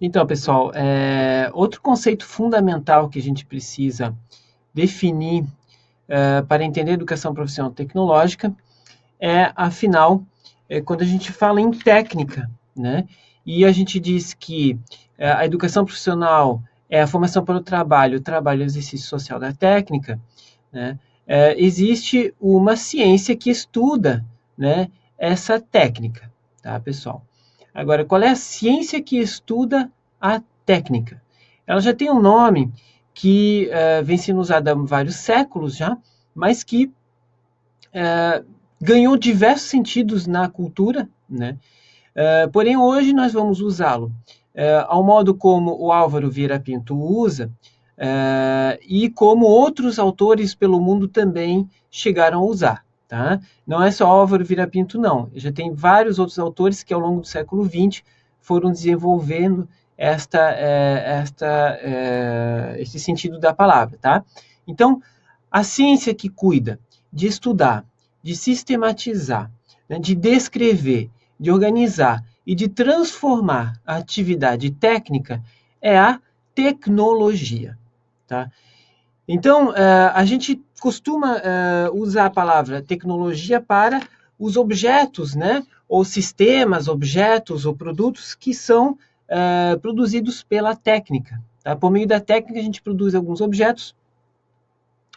Então, pessoal, outro conceito fundamental que a gente precisa definir para entender educação profissional tecnológica afinal, quando a gente fala em técnica, né? E a gente diz que a educação profissional é a formação para o trabalho e o exercício social da técnica, né? Existe uma ciência que estuda, né, essa técnica, tá, pessoal? Agora, qual é a ciência que estuda a técnica? Ela já tem um nome que vem sendo usado há vários séculos já, mas que ganhou diversos sentidos na cultura, né? Porém, hoje nós vamos usá-lo ao modo como o Álvaro Vieira Pinto usa, e como outros autores pelo mundo também chegaram a usar. Tá? Não é só Álvaro Vieira Pinto, não. Já tem vários outros autores que ao longo do século XX foram desenvolvendo esse sentido da palavra. Tá? Então, a ciência que cuida de estudar, de sistematizar, né, de descrever, de organizar e de transformar a atividade técnica é a tecnologia. Tá? Então, a gente costuma usar a palavra tecnologia para os objetos, né? Ou sistemas, objetos ou produtos que são produzidos pela técnica. Tá? Por meio da técnica, a gente produz alguns objetos.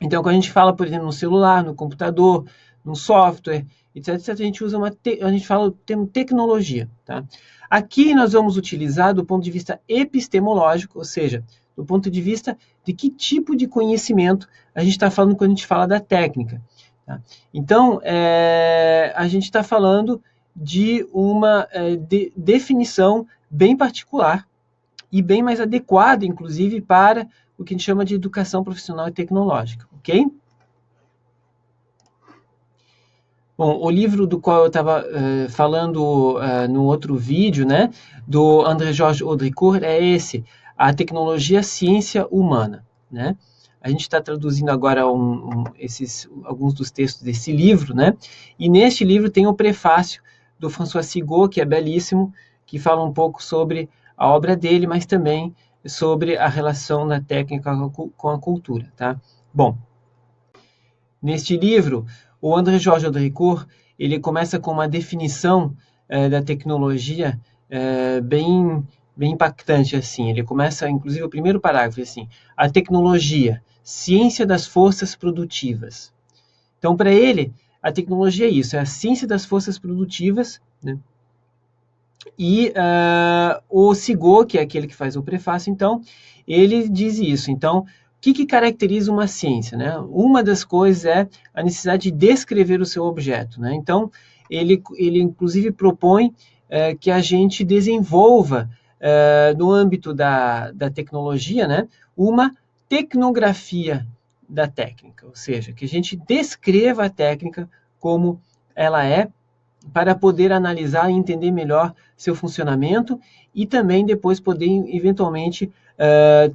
Então, quando a gente fala, por exemplo, no celular, no computador, no software, etc., a gente usa a gente fala o termo tecnologia. Tá? Aqui nós vamos utilizar do ponto de vista epistemológico, ou seja, do ponto de vista de que tipo de conhecimento a gente está falando quando a gente fala da técnica. Tá? Então, a gente está falando de uma definição bem particular e bem mais adequada, inclusive, para o que a gente chama de educação profissional e tecnológica, ok? Bom, o livro do qual eu estava falando no outro vídeo, né, do André-Georges Audricourt, é esse, A Tecnologia, Ciência Humana, né? A gente está traduzindo agora alguns dos textos desse livro, né? E neste livro tem o prefácio do François Sigaud, que é belíssimo, que fala um pouco sobre a obra dele, mas também sobre a relação da técnica com a cultura, tá? Bom, neste livro, o André-Georges Audricourt, ele começa com uma definição da tecnologia bem impactante, assim. Ele começa, inclusive, o primeiro parágrafo, assim, a tecnologia, ciência das forças produtivas. Então, para ele, a tecnologia é isso, é a ciência das forças produtivas, né? E o Sigaud, que é aquele que faz o prefácio, então, ele diz isso. Então, o que caracteriza uma ciência? Né? Uma das coisas é a necessidade de descrever o seu objeto. Né? Então, ele inclusive propõe que a gente desenvolva, no âmbito da tecnologia, né, uma tecnografia da técnica, ou seja, que a gente descreva a técnica como ela é, para poder analisar e entender melhor seu funcionamento e também depois poder eventualmente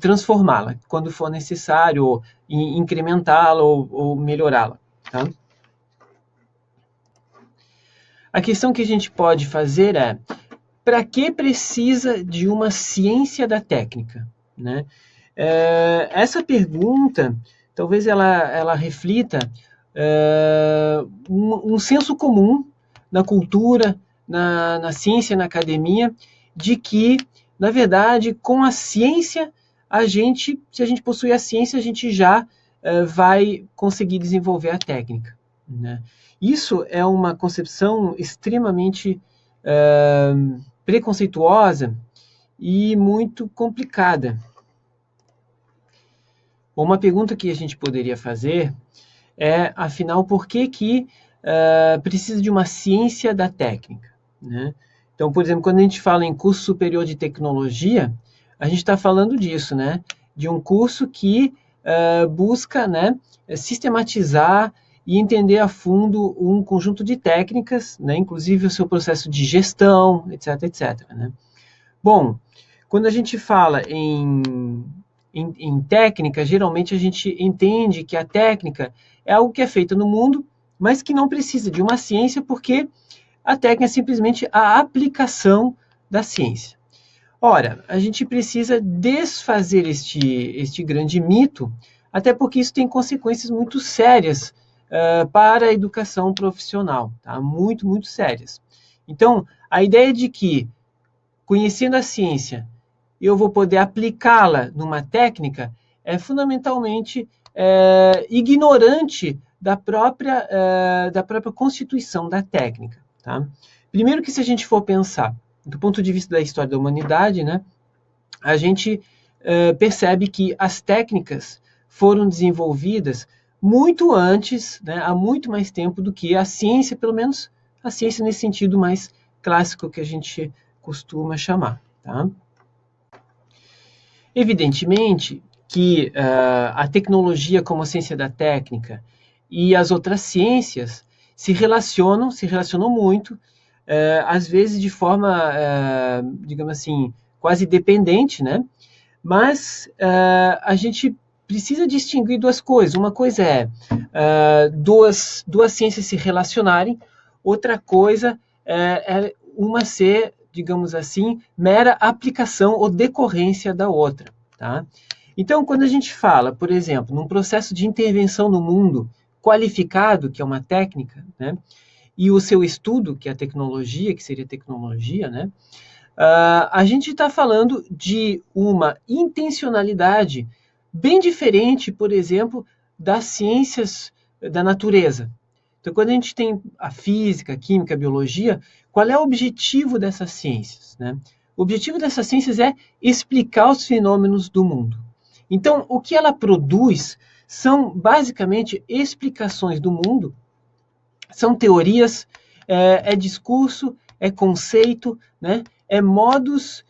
transformá-la quando for necessário, ou incrementá-la ou melhorá-la. Tá? A questão que a gente pode fazer é: para que precisa de uma ciência da técnica? Né? Essa pergunta, talvez ela reflita um senso comum na cultura, na ciência, na academia, de que, na verdade, com a ciência, se a gente possui a ciência, a gente já vai conseguir desenvolver a técnica. Né? Isso é uma concepção extremamente preconceituosa e muito complicada. Uma pergunta que a gente poderia fazer é, afinal, por que precisa de uma ciência da técnica? Né? Então, por exemplo, quando a gente fala em curso superior de tecnologia, a gente está falando disso, né? De um curso que busca, né, sistematizar e entender a fundo um conjunto de técnicas, né, inclusive o seu processo de gestão, etc, etc. Né? Bom, quando a gente fala em técnica, geralmente a gente entende que a técnica é algo que é feito no mundo, mas que não precisa de uma ciência, porque a técnica é simplesmente a aplicação da ciência. Ora, a gente precisa desfazer este grande mito, até porque isso tem consequências muito sérias para a educação profissional, tá? Muito, muito sérias. Então, a ideia de que, conhecendo a ciência, eu vou poder aplicá-la numa técnica é fundamentalmente ignorante da própria constituição da técnica. Tá? Primeiro que se a gente for pensar do ponto de vista da história da humanidade, né, a gente percebe que as técnicas foram desenvolvidas muito antes, né, há muito mais tempo do que a ciência, pelo menos a ciência nesse sentido mais clássico que a gente costuma chamar. Tá? Evidentemente que a tecnologia como a ciência da técnica e as outras ciências se relacionam muito, às vezes de forma, digamos assim, quase dependente, né? Mas a gente precisa distinguir duas coisas. Uma coisa é duas ciências se relacionarem, outra coisa é uma ser, digamos assim, mera aplicação ou decorrência da outra. Tá? Então, quando a gente fala, por exemplo, num processo de intervenção no mundo qualificado, que é uma técnica, né? E o seu estudo, que é a tecnologia, que seria tecnologia, né? A gente está falando de uma intencionalidade bem diferente, por exemplo, das ciências da natureza. Então, quando a gente tem a física, a química, a biologia, qual é o objetivo dessas ciências? Né? O objetivo dessas ciências é explicar os fenômenos do mundo. Então, o que ela produz são basicamente explicações do mundo, são teorias, é discurso, é conceito, né? É modos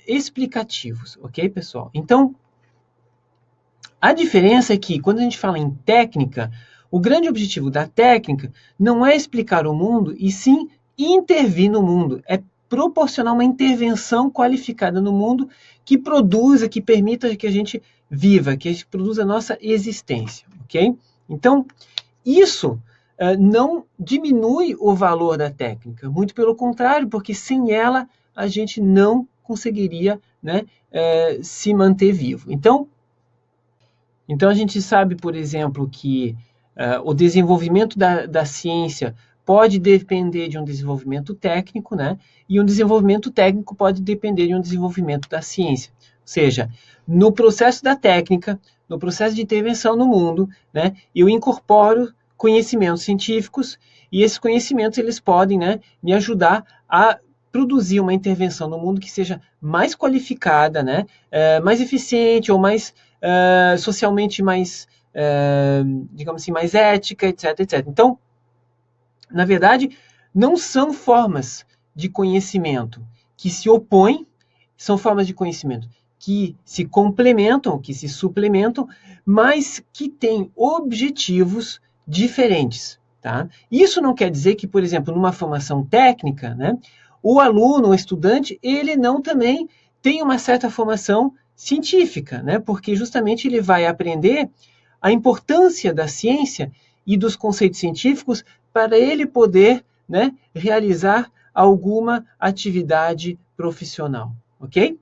explicativos, ok, pessoal? Então, a diferença é que, quando a gente fala em técnica, o grande objetivo da técnica não é explicar o mundo, e sim intervir no mundo. É proporcionar uma intervenção qualificada no mundo que produza, que permita que a gente viva, que a gente produza a nossa existência, ok? Então, isso não diminui o valor da técnica, muito pelo contrário, porque sem ela a gente não conseguiria, né, se manter vivo. Então a gente sabe, por exemplo, que o desenvolvimento da ciência pode depender de um desenvolvimento técnico, né? E um desenvolvimento técnico pode depender de um desenvolvimento da ciência. Ou seja, no processo da técnica, no processo de intervenção no mundo, né, eu incorporo conhecimentos científicos e esses conhecimentos eles podem, né, me ajudar a produzir uma intervenção no mundo que seja mais qualificada, né, mais eficiente ou mais socialmente mais, digamos assim, mais ética, etc, etc. Então, na verdade, não são formas de conhecimento que se opõem, são formas de conhecimento que se complementam, que se suplementam, mas que têm objetivos diferentes. Tá? Isso não quer dizer que, por exemplo, numa formação técnica, né, o aluno, o estudante, ele não também tem uma certa formação científica, né, porque justamente ele vai aprender a importância da ciência e dos conceitos científicos para ele poder, né, realizar alguma atividade profissional, ok?